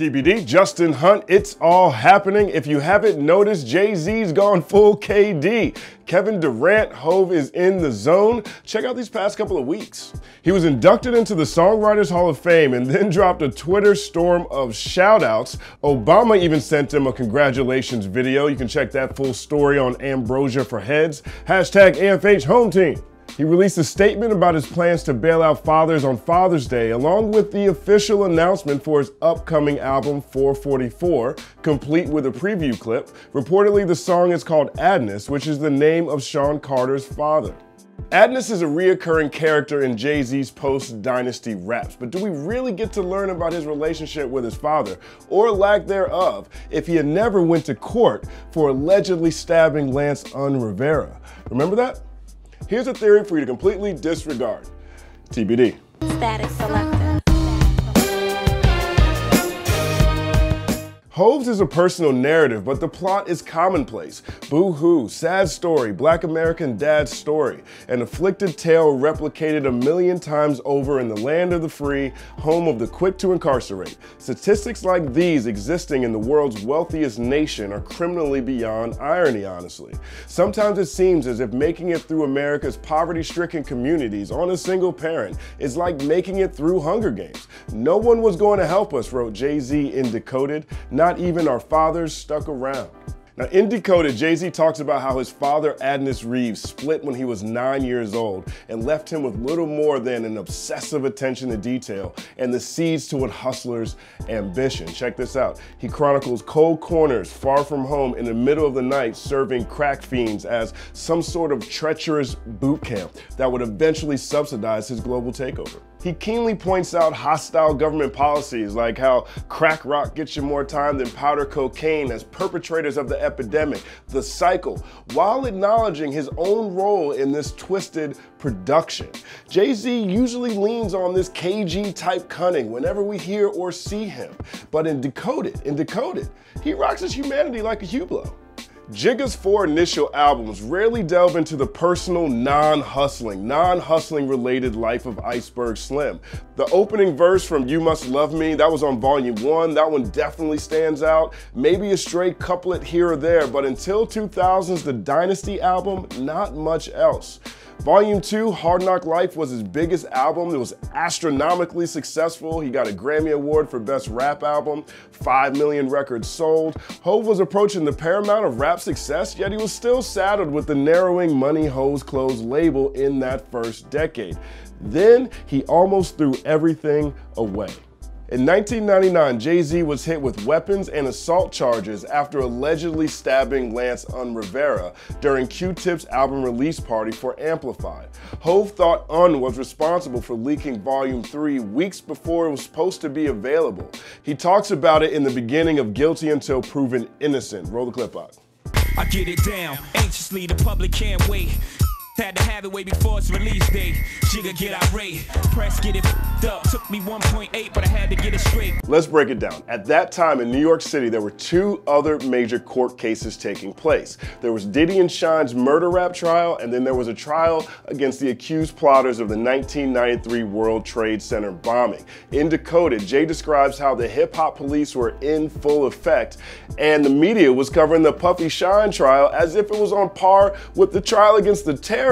TBD, Justin Hunt, it's all happening. If you haven't noticed, Jay-Z's gone full KD. Kevin Durant, Hove is in the zone. Check out these past couple of weeks. He was inducted into the Songwriters Hall of Fame and then dropped a Twitter storm of shout-outs. Obama even sent him a congratulations video. You can check that full story on Ambrosia for Heads. Hashtag AFH Home Team. He released a statement about his plans to bail out fathers on Father's Day, along with the official announcement for his upcoming album 444, complete with a preview clip. Reportedly, the song is called Adness, which is the name of Sean Carter's father. Adness is a reoccurring character in Jay-Z's post-Dynasty raps, but do we really get to learn about his relationship with his father, or lack thereof, if he had never went to court for allegedly stabbing Lance Rivera? Remember that? Here's a theory for you to completely disregard. TBD. Static selected. Hove's is a personal narrative, but the plot is commonplace. Boo-hoo, sad story, Black American dad's story. An afflicted tale replicated a million times over in the land of the free, home of the quick to incarcerate. Statistics like these existing in the world's wealthiest nation are criminally beyond irony, honestly. Sometimes it seems as if making it through America's poverty-stricken communities on a single parent is like making it through Hunger Games. No one was going to help us, wrote Jay-Z in Decoded. Not even our fathers stuck around. Now, in Decoded, Jay-Z talks about how his father, Adness Reeves, split when he was 9 years old and left him with little more than an obsessive attention to detail and the seeds to a hustler's ambition. Check this out. He chronicles cold corners far from home in the middle of the night serving crack fiends as some sort of treacherous boot camp that would eventually subsidize his global takeover. He keenly points out hostile government policies like how crack rock gets you more time than powder cocaine as perpetrators of the epidemic, the cycle, while acknowledging his own role in this twisted production. Jay-Z usually leans on this KG type cunning whenever we hear or see him, but in Decoded, he rocks his humanity like a Hublot. Jigga's 4 initial albums rarely delve into the personal, non-hustling related life of Iceberg Slim. The opening verse from You Must Love Me, that was on Volume 1, that one definitely stands out. Maybe a stray couplet here or there, but until 2000s, the Dynasty album, not much else. Volume 2, Hard Knock Life, was his biggest album. It was astronomically successful. He got a Grammy Award for Best Rap Album, 5 million records sold. Hove was approaching the paramount of rap success, yet he was still saddled with the narrowing Money Hoes Clothes label in that first decade. Then he almost threw everything away. In 1999, Jay-Z was hit with weapons and assault charges after allegedly stabbing Lance Rivera during Q-Tip's album release party for Amplified. Hove thought was responsible for leaking Volume 3 weeks before it was supposed to be available. He talks about it in the beginning of Guilty Until Proven Innocent. Roll the clip out. I get it down, anxiously, the public can't wait. Had to have it way before its release date. Jigga get irate, press get it up. Took me 1.8, but I had to get it straight. Let's break it down. At that time in New York City, there were 2 other major court cases taking place. There was Diddy and Shine's murder rap trial, and then there was a trial against the accused plotters of the 1993 World Trade Center bombing. In Decoded, Jay describes how the hip-hop police were in full effect, and the media was covering the Puffy Shine trial as if it was on par with the trial against the terrorists.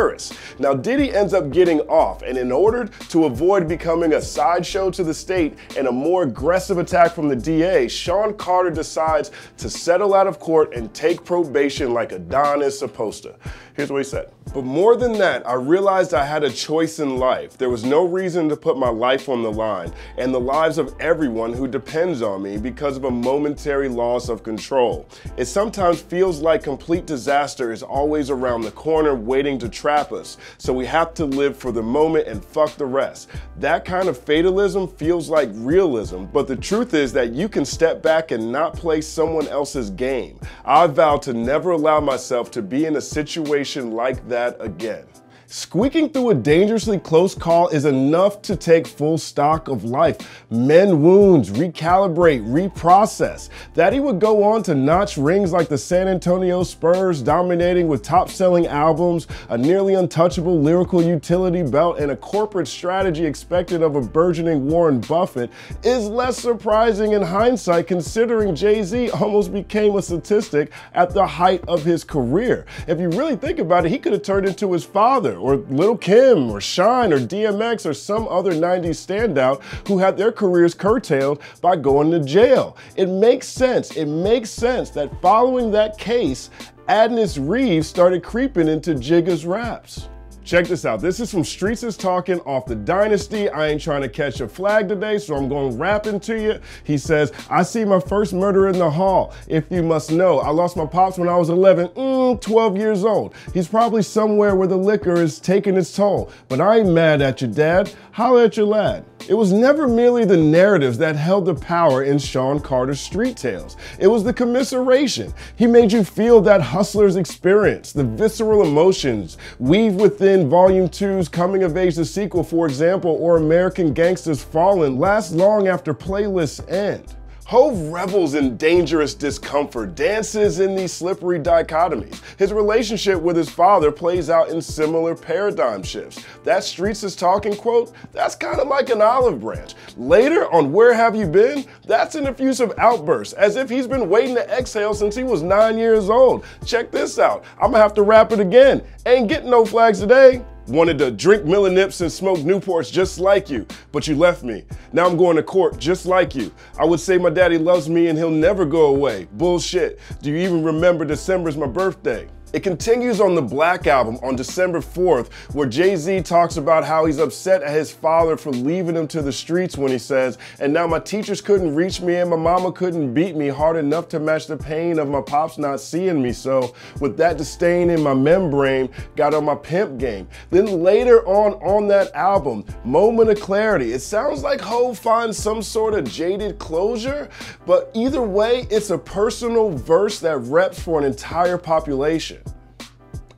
Now, Diddy ends up getting off, and in order to avoid becoming a sideshow to the state and a more aggressive attack from the DA, Sean Carter decides to settle out of court and take probation like a Don is supposed to. Here's what he said. But more than that, I realized I had a choice in life. There was no reason to put my life on the line and the lives of everyone who depends on me because of a momentary loss of control. It sometimes feels like complete disaster is always around the corner waiting to trap us, so we have to live for the moment and fuck the rest. That kind of fatalism feels like realism, but the truth is that you can step back and not play someone else's game. I vow to never allow myself to be in a situation like that again. Squeaking through a dangerously close call is enough to take full stock of life, mend wounds, recalibrate, reprocess. That he would go on to notch rings like the San Antonio Spurs, dominating with top-selling albums, a nearly untouchable lyrical utility belt, and a corporate strategy expected of a burgeoning Warren Buffett is less surprising in hindsight, considering Jay-Z almost became a statistic at the height of his career. If you really think about it, he could have turned into his father, or Lil' Kim, or Shine, or DMX, or some other 90s standout who had their careers curtailed by going to jail. It makes sense. It makes sense that following that case, Adnis Reeves started creeping into Jigga's raps. Check this out. This is from Streets is Talking off the Dynasty. I ain't trying to catch a flag today, so I'm going rapping to you. He says, I see my first murder in the hall. If you must know, I lost my pops when I was 12 years old. He's probably somewhere where the liquor is taking its toll. But I ain't mad at your dad. Holla at your lad. It was never merely the narratives that held the power in Sean Carter's street tales. It was the commiseration. He made you feel that hustler's experience, the visceral emotions, weave within Volume 2's Coming of Age, the sequel, for example, or American Gangsters Fallen, last long after playlists end. Hov revels in dangerous discomfort, dances in these slippery dichotomies. His relationship with his father plays out in similar paradigm shifts. That Streets is Talking quote, that's kind of like an olive branch. Later on Where Have You Been, that's an effusive outburst, as if he's been waiting to exhale since he was 9 years old. Check this out, I'm gonna have to rap it again. Ain't getting no flags today. Wanted to drink Miller Nips and smoke Newports just like you, but you left me. Now I'm going to court just like you. I would say my daddy loves me and he'll never go away. Bullshit. Do you even remember December's my birthday? It continues on the Black Album on December 4th, where Jay-Z talks about how he's upset at his father for leaving him to the streets when he says, and now my teachers couldn't reach me and my mama couldn't beat me hard enough to match the pain of my pops not seeing me. So with that disdain in my membrane, got on my pimp game. Then later on that album, Moment of Clarity, it sounds like Hov finds some sort of jaded closure, but either way, it's a personal verse that reps for an entire population.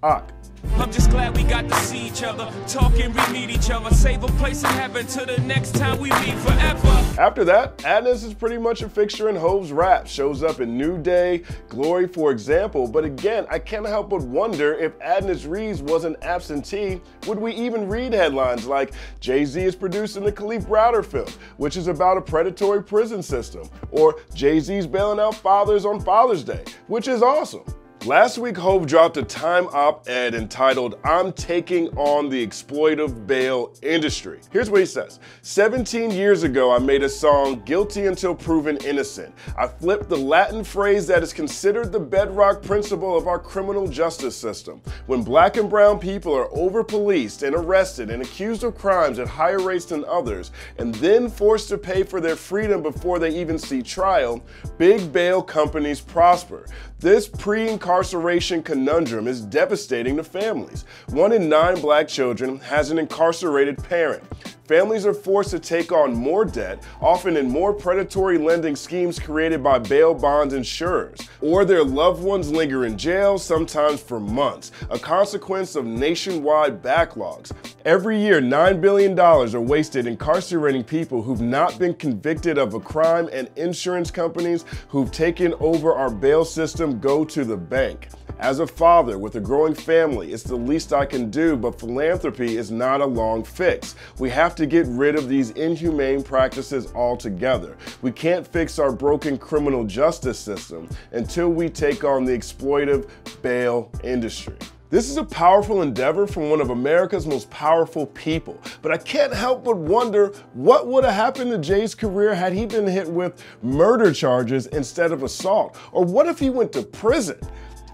I'm just glad we got to see each other, talk and re-meet each other, save a place in heaven till the next time we meet forever. After that, Adnis is pretty much a fixture in Hov's rap. Shows up in New Day, Glory, for example. But again, I can't help but wonder if Adnis Reeves was an absentee, would we even read headlines like Jay-Z is producing the Khalif Browder film, which is about a predatory prison system, or Jay-Z's bailing out fathers on Father's Day, which is awesome. Last week, Hov dropped a Time op-ed entitled, I'm Taking on the Exploitive Bail Industry. Here's what he says. 17 years ago, I made a song, Guilty Until Proven Innocent. I flipped the Latin phrase that is considered the bedrock principle of our criminal justice system. When black and brown people are over-policed and arrested and accused of crimes at higher rates than others, and then forced to pay for their freedom before they even see trial, big bail companies prosper. This pre-incarceration conundrum is devastating to families. 1 in 9 black children has an incarcerated parent. Families are forced to take on more debt, often in more predatory lending schemes created by bail bond insurers, or their loved ones linger in jail, sometimes for months, a consequence of nationwide backlogs. Every year, $9 billion are wasted incarcerating people who've not been convicted of a crime, and insurance companies who've taken over our bail system go to the bank. As a father with a growing family, it's the least I can do, but philanthropy is not a long fix. We have to get rid of these inhumane practices altogether. We can't fix our broken criminal justice system until we take on the exploitive bail industry. This is a powerful endeavor from one of America's most powerful people, but I can't help but wonder what would have happened to Jay's career had he been hit with murder charges instead of assault, or what if he went to prison?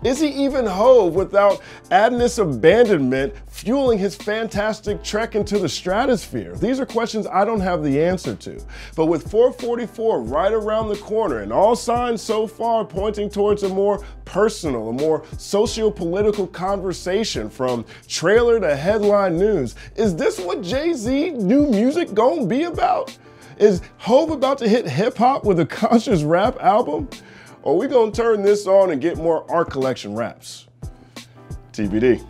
Is he even Hov without Adnis abandonment fueling his fantastic trek into the stratosphere? These are questions I don't have the answer to. But with 444 right around the corner and all signs so far pointing towards a more personal, a more socio-political conversation from trailer to headline news, is this what Jay-Z new music gonna be about? Is Hov about to hit hip-hop with a conscious rap album? Or are we gonna turn this on and get more art collection raps? TBD.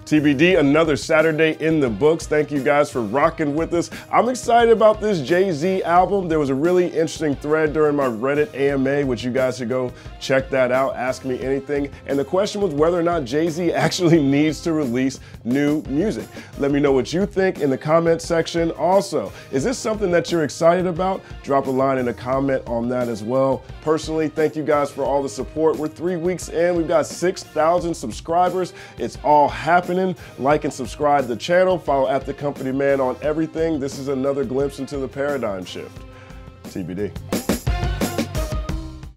TBD, another Saturday in the books. Thank you guys for rocking with us. I'm excited about this Jay-Z album. There was a really interesting thread during my Reddit AMA, which you guys should go check that out, ask me anything. And the question was whether or not Jay-Z actually needs to release new music. Let me know what you think in the comment section. Also, is this something that you're excited about? Drop a line in a comment on that as well. Personally, thank you guys for all the support. We're 3 weeks in. We've got 6,000 subscribers. It's all happening. Like and subscribe to the channel. Follow @TheCompanyMan on everything. This is another glimpse into the paradigm shift. TBD.